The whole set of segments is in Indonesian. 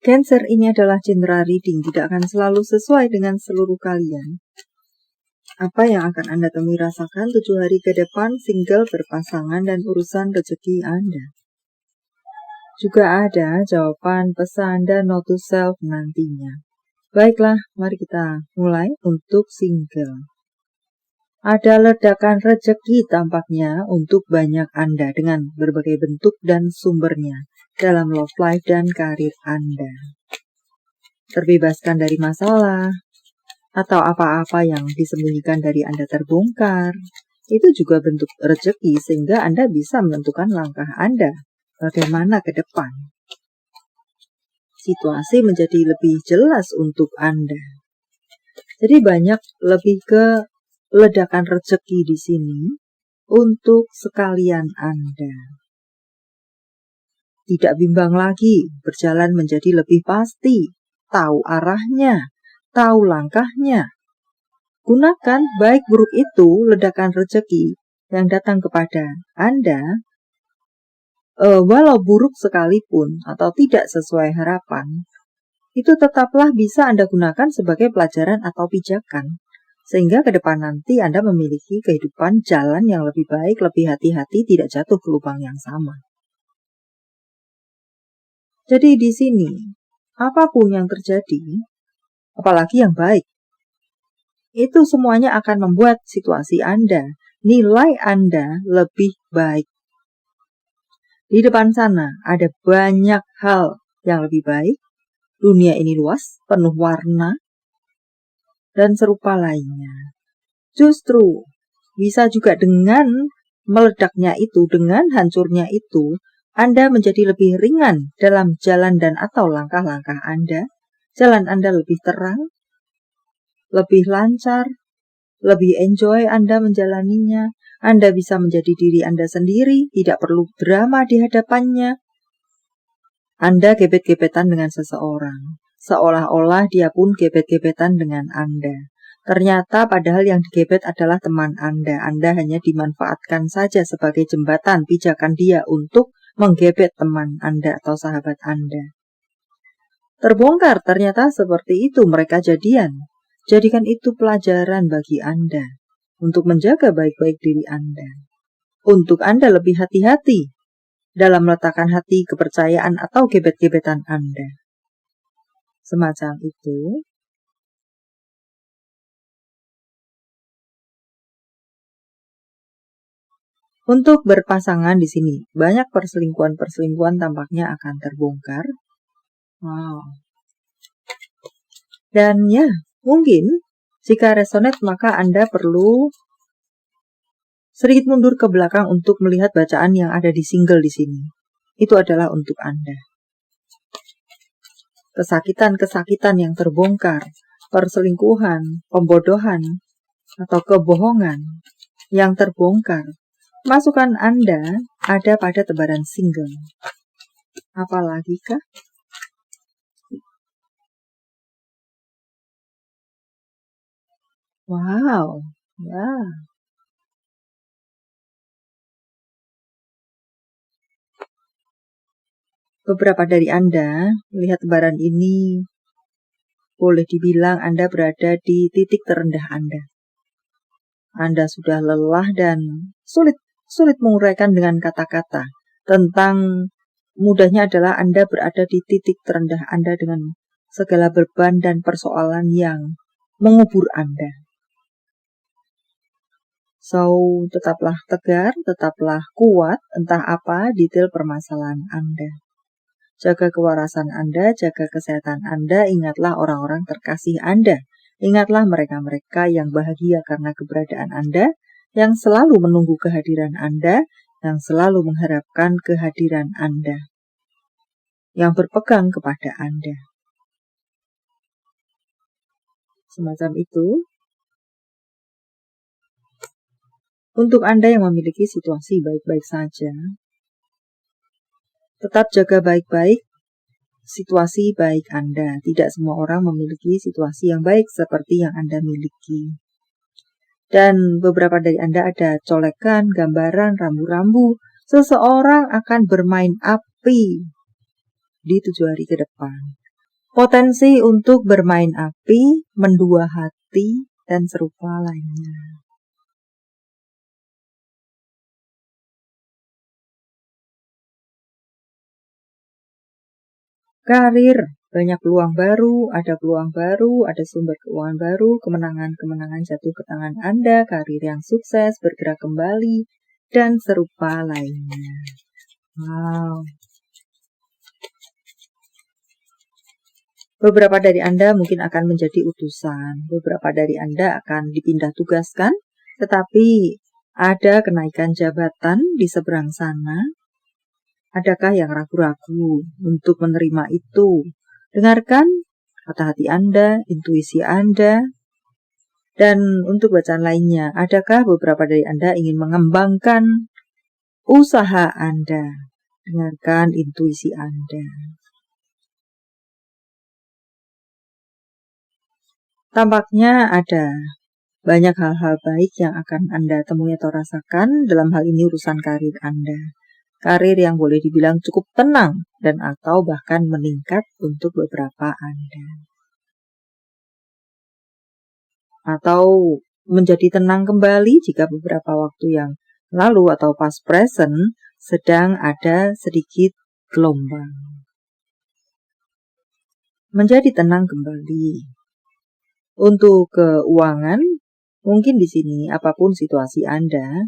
Cancer ini adalah cindera reading, tidak akan selalu sesuai dengan seluruh kalian. Apa yang akan Anda temui rasakan 7 hari ke depan, single, berpasangan, dan urusan rezeki Anda. Juga ada jawaban pesan dan note to self nantinya. Baiklah, mari kita mulai untuk single. Ada ledakan rezeki tampaknya untuk banyak Anda dengan berbagai bentuk dan sumbernya dalam love life dan karir Anda. Terbebaskan dari masalah, atau apa-apa yang disembunyikan dari Anda terbongkar. Itu juga bentuk rezeki sehingga Anda bisa menentukan langkah Anda bagaimana ke depan. Situasi menjadi lebih jelas untuk Anda. Jadi banyak lebih ke ledakan rezeki di sini untuk sekalian Anda. Tidak bimbang lagi, berjalan menjadi lebih pasti, tahu arahnya, tahu langkahnya. Gunakan baik buruk itu ledakan rezeki yang datang kepada Anda, walau buruk sekalipun atau tidak sesuai harapan, itu tetaplah bisa Anda gunakan sebagai pelajaran atau pijakan. Sehingga ke depan nanti Anda memiliki kehidupan jalan yang lebih baik, lebih hati-hati, tidak jatuh ke lubang yang sama. Jadi di sini, apapun yang terjadi, apalagi yang baik, itu semuanya akan membuat situasi Anda, nilai Anda lebih baik. Di depan sana ada banyak hal yang lebih baik. Dunia ini luas, penuh warna, dan serupa lainnya. Justru bisa juga dengan meledaknya itu, dengan hancurnya itu, Anda menjadi lebih ringan dalam jalan dan atau langkah-langkah Anda. Jalan Anda lebih terang, lebih lancar, lebih enjoy Anda menjalaninya. Anda bisa menjadi diri Anda sendiri, tidak perlu drama di hadapannya. Anda gebet-gebetan dengan seseorang, seolah-olah dia pun gebet-gebetan dengan Anda. Ternyata padahal yang digebet adalah teman Anda. Anda hanya dimanfaatkan saja sebagai jembatan pijakan dia untuk menggebet teman Anda atau sahabat Anda. Terbongkar ternyata seperti itu mereka jadian. Jadikan itu pelajaran bagi Anda untuk menjaga baik-baik diri Anda. Untuk Anda lebih hati-hati dalam meletakkan hati, kepercayaan atau gebet-gebetan Anda. Semacam itu. Untuk berpasangan di sini, banyak perselingkuhan tampaknya akan terbongkar. Wow. Dan ya, mungkin jika resonate maka Anda perlu sedikit mundur ke belakang untuk melihat bacaan yang ada di single di sini. Itu adalah untuk Anda. Kesakitan-kesakitan yang terbongkar, perselingkuhan, pembodohan, atau kebohongan yang terbongkar. Masukan Anda ada pada tebaran single. Apalagi kah? Wow, ya. Beberapa dari Anda melihat tebaran ini, boleh dibilang Anda berada di titik terendah Anda. Anda sudah lelah dan sulit menguraikan dengan kata-kata tentang mudahnya adalah Anda berada di titik terendah Anda dengan segala beban dan persoalan yang mengubur Anda. So, tetaplah tegar, tetaplah kuat, entah apa detail permasalahan Anda. Jaga kewarasan Anda, jaga kesehatan Anda, ingatlah orang-orang terkasih Anda. Ingatlah mereka-mereka yang bahagia karena keberadaan Anda, yang selalu menunggu kehadiran Anda, yang selalu mengharapkan kehadiran Anda, yang berpegang kepada Anda. Semacam itu. Untuk Anda yang memiliki situasi baik-baik saja, tetap jaga baik-baik situasi baik Anda. Tidak semua orang memiliki situasi yang baik seperti yang Anda miliki. Dan beberapa dari Anda ada colekan, gambaran, rambu-rambu. Seseorang akan bermain api di 7 hari ke depan. Potensi untuk bermain api, mendua hati, dan serupa lainnya. Karir, banyak peluang baru, ada sumber keuangan baru, kemenangan-kemenangan jatuh ke tangan Anda, karir yang sukses, bergerak kembali, dan serupa lainnya. Wow. Beberapa dari Anda mungkin akan menjadi utusan, beberapa dari Anda akan dipindah tugaskan, tetapi ada kenaikan jabatan di seberang sana. Adakah yang ragu-ragu untuk menerima itu? Dengarkan kata hati Anda, intuisi Anda. Dan untuk bacaan lainnya, adakah beberapa dari Anda ingin mengembangkan usaha Anda? Dengarkan intuisi Anda. Tampaknya ada banyak hal-hal baik yang akan Anda temui atau rasakan dalam hal ini urusan karir Anda. Karir yang boleh dibilang cukup tenang dan atau bahkan meningkat untuk beberapa Anda. Atau menjadi tenang kembali jika beberapa waktu yang lalu atau past present sedang ada sedikit gelombang. Menjadi tenang kembali. Untuk keuangan, mungkin di sini apapun situasi Anda,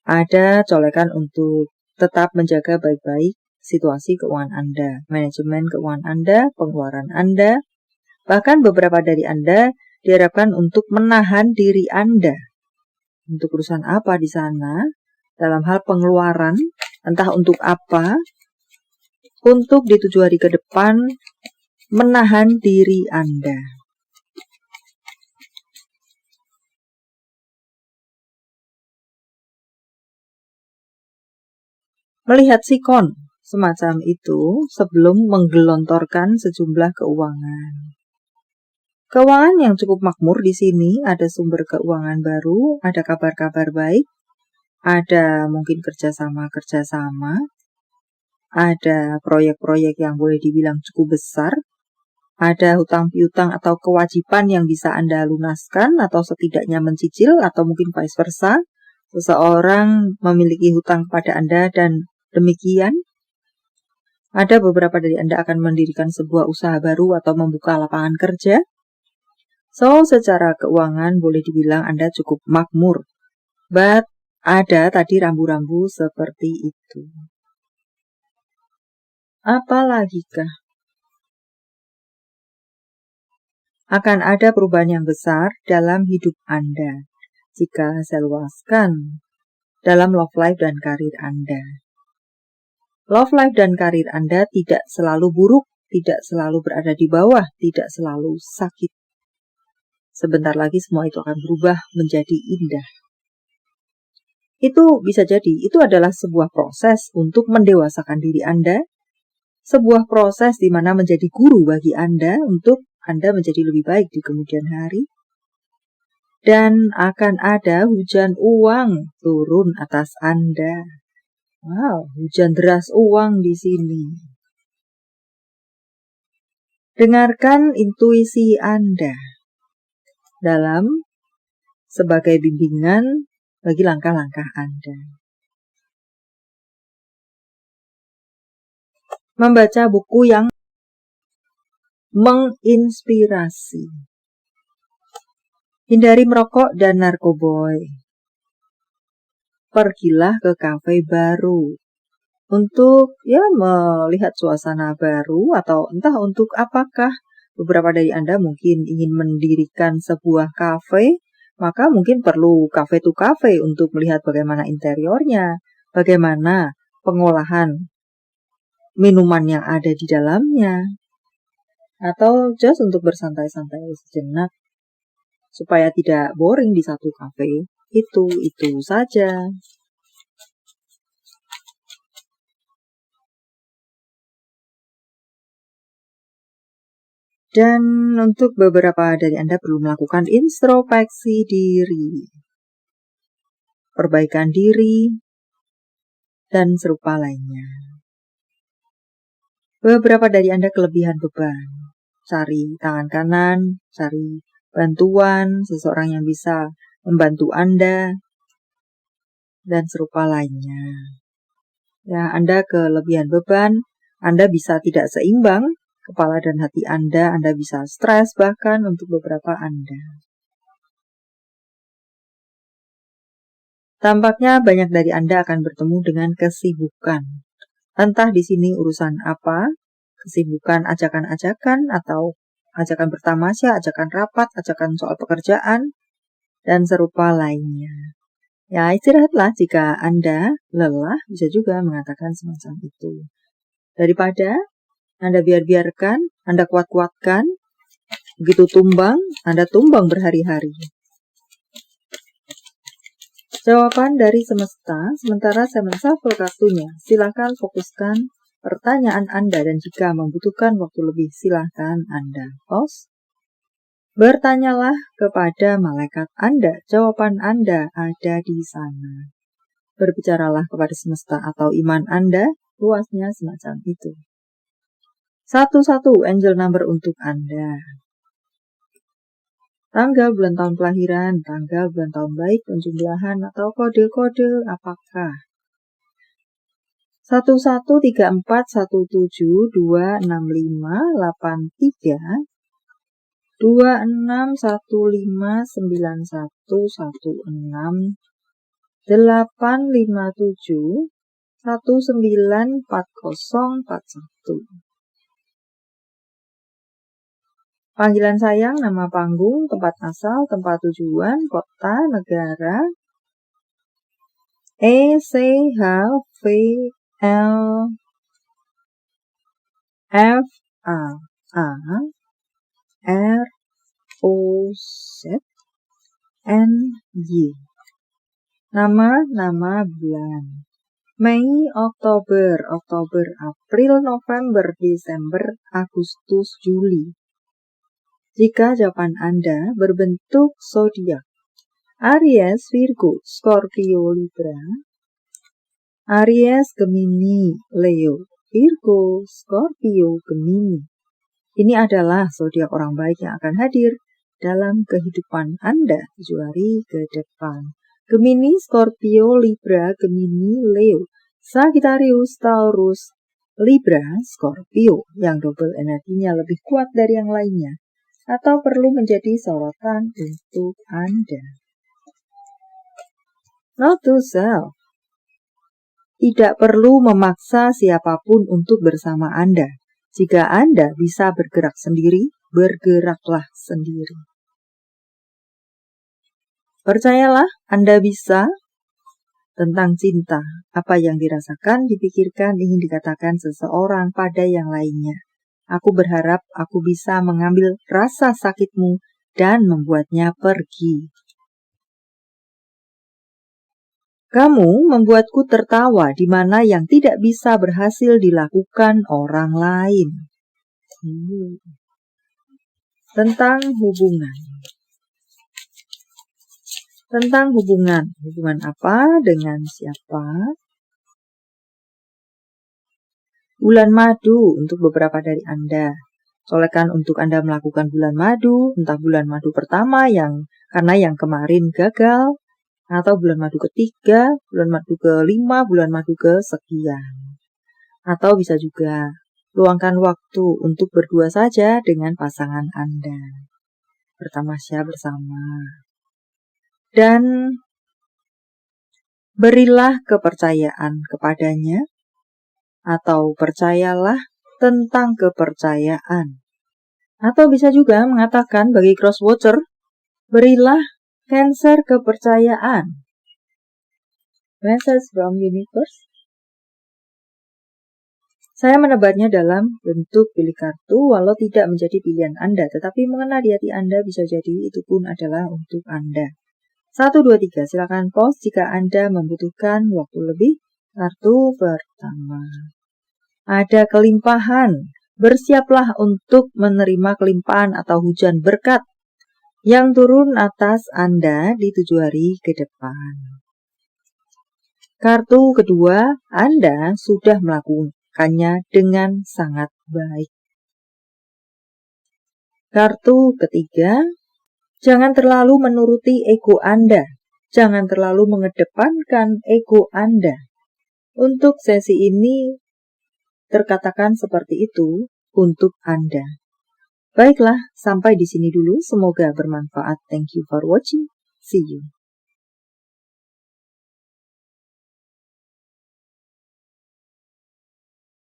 ada colekan untuk tetap menjaga baik-baik situasi keuangan Anda, manajemen keuangan Anda, pengeluaran Anda. Bahkan beberapa dari Anda diharapkan untuk menahan diri Anda. Untuk urusan apa di sana? Dalam hal pengeluaran, entah untuk apa, untuk di 7 hari ke depan, menahan diri Anda. Melihat sikon semacam itu sebelum menggelontorkan sejumlah keuangan. Keuangan yang cukup makmur di sini, ada sumber keuangan baru, ada kabar-kabar baik, ada mungkin kerjasama, ada proyek-proyek yang boleh dibilang cukup besar, ada hutang piutang atau kewajiban yang bisa Anda lunaskan atau setidaknya mencicil atau mungkin vice versa. Seseorang memiliki hutang kepada Anda dan demikian. Ada beberapa dari Anda akan mendirikan sebuah usaha baru atau membuka lapangan kerja. So, secara keuangan boleh dibilang Anda cukup makmur. But ada tadi rambu-rambu seperti itu. Apalagikah? Akan ada perubahan yang besar dalam hidup Anda jika saya luaskan dalam love life dan karir Anda. Love life dan karir Anda tidak selalu buruk, tidak selalu berada di bawah, tidak selalu sakit. Sebentar lagi semua itu akan berubah menjadi indah. Itu bisa jadi, itu adalah sebuah proses untuk mendewasakan diri Anda, sebuah proses di mana menjadi guru bagi Anda untuk Anda menjadi lebih baik di kemudian hari. Dan akan ada hujan uang turun atas Anda. Wow, hujan deras uang di sini. Dengarkan intuisi Anda dalam sebagai bimbingan bagi langkah-langkah Anda. Membaca buku yang menginspirasi. Hindari merokok dan narkoboy. Pergilah ke kafe baru untuk melihat suasana baru atau entah untuk apakah. Beberapa dari Anda mungkin ingin mendirikan sebuah kafe, maka mungkin perlu cafe to cafe untuk melihat bagaimana interiornya, bagaimana pengolahan minuman yang ada di dalamnya, atau just untuk bersantai-santai sejenak supaya tidak boring di satu kafe. Itu saja. Dan untuk beberapa dari Anda perlu melakukan introspeksi diri, perbaikan diri, dan serupa lainnya. Beberapa dari Anda kelebihan beban. Cari tangan kanan, cari bantuan, seseorang yang bisa membantu Anda, dan serupa lainnya. Ya, Anda kelebihan beban, Anda bisa tidak seimbang, kepala dan hati Anda bisa stres bahkan untuk beberapa Anda. Tampaknya banyak dari Anda akan bertemu dengan kesibukan. Entah di sini urusan apa, kesibukan ajakan-ajakan atau ajakan bertamasya, ajakan rapat, ajakan soal pekerjaan, dan serupa lainnya. Ya, istirahatlah jika Anda lelah, bisa juga mengatakan semacam itu. Daripada Anda biarkan, Anda kuat-kuatkan, begitu tumbang, Anda tumbang berhari-hari. Jawaban dari semesta, sementara saya menshuffle kartunya. Silakan fokuskan pertanyaan Anda dan jika membutuhkan waktu lebih, silakan Anda pause. Bertanyalah kepada malaikat Anda, jawaban Anda ada di sana. Berbicaralah kepada semesta atau iman Anda, luasnya semacam itu. 11 angel number untuk Anda. Tanggal, bulan, tahun kelahiran, tanggal, bulan, tahun baik, penjumlahan, atau kode-kode apakah? 1134172583 26159116 857 194041. Panggilan sayang, nama panggung, tempat asal, tempat tujuan, kota, negara. E, C, H, V, L, F, A, R, O, Z, N, Y. Nama bulan. Mei, Oktober, April, November, Desember, Agustus, Juli. Jika jawaban Anda berbentuk zodiak, Aries, Virgo, Scorpio, Libra, Aries, Gemini, Leo, Virgo, Scorpio, Gemini. Ini adalah zodiak orang baik yang akan hadir dalam kehidupan Anda 7 hari ke depan. Gemini, Scorpio, Libra, Gemini, Leo, Sagittarius, Taurus, Libra, Scorpio, yang double energinya lebih kuat dari yang lainnya, atau perlu menjadi sorotan untuk Anda. Note to self. Tidak perlu memaksa siapapun untuk bersama Anda. Jika Anda bisa bergerak sendiri, bergeraklah sendiri. Percayalah, Anda bisa. Tentang cinta, apa yang dirasakan, dipikirkan, ingin dikatakan seseorang pada yang lainnya. Aku berharap aku bisa mengambil rasa sakitmu dan membuatnya pergi. Kamu membuatku tertawa di mana yang tidak bisa berhasil dilakukan orang lain. Tentang hubungan. Tentang hubungan. Hubungan apa? Dengan siapa? Bulan madu untuk beberapa dari Anda. Soalkan untuk Anda melakukan bulan madu, entah bulan madu pertama karena yang kemarin gagal, atau bulan madu ketiga, bulan madu ke-5, bulan madu kesekian. Atau bisa juga luangkan waktu untuk berdua saja dengan pasangan Anda. Bertamasya bersama. Dan berilah kepercayaan kepadanya, atau percayalah tentang kepercayaan. Atau bisa juga mengatakan bagi crosswatcher, berilah Cancer kepercayaan. Message from universe. Saya menebarnya dalam bentuk pilih kartu, walau tidak menjadi pilihan Anda, tetapi mengena di hati Anda bisa jadi itu pun adalah untuk Anda. 1, 2, 3, silakan pause jika Anda membutuhkan waktu lebih. Kartu pertama. Ada kelimpahan. Bersiaplah untuk menerima kelimpahan atau hujan berkat yang turun atas Anda di 7 hari ke depan. Kartu kedua, Anda sudah melaksanakannya dengan sangat baik. Kartu ketiga, jangan terlalu menuruti ego Anda. Jangan terlalu mengedepankan ego Anda. Untuk sesi ini terkatakan seperti itu untuk Anda. Baiklah, sampai di sini dulu. Semoga bermanfaat. Thank you for watching. See you.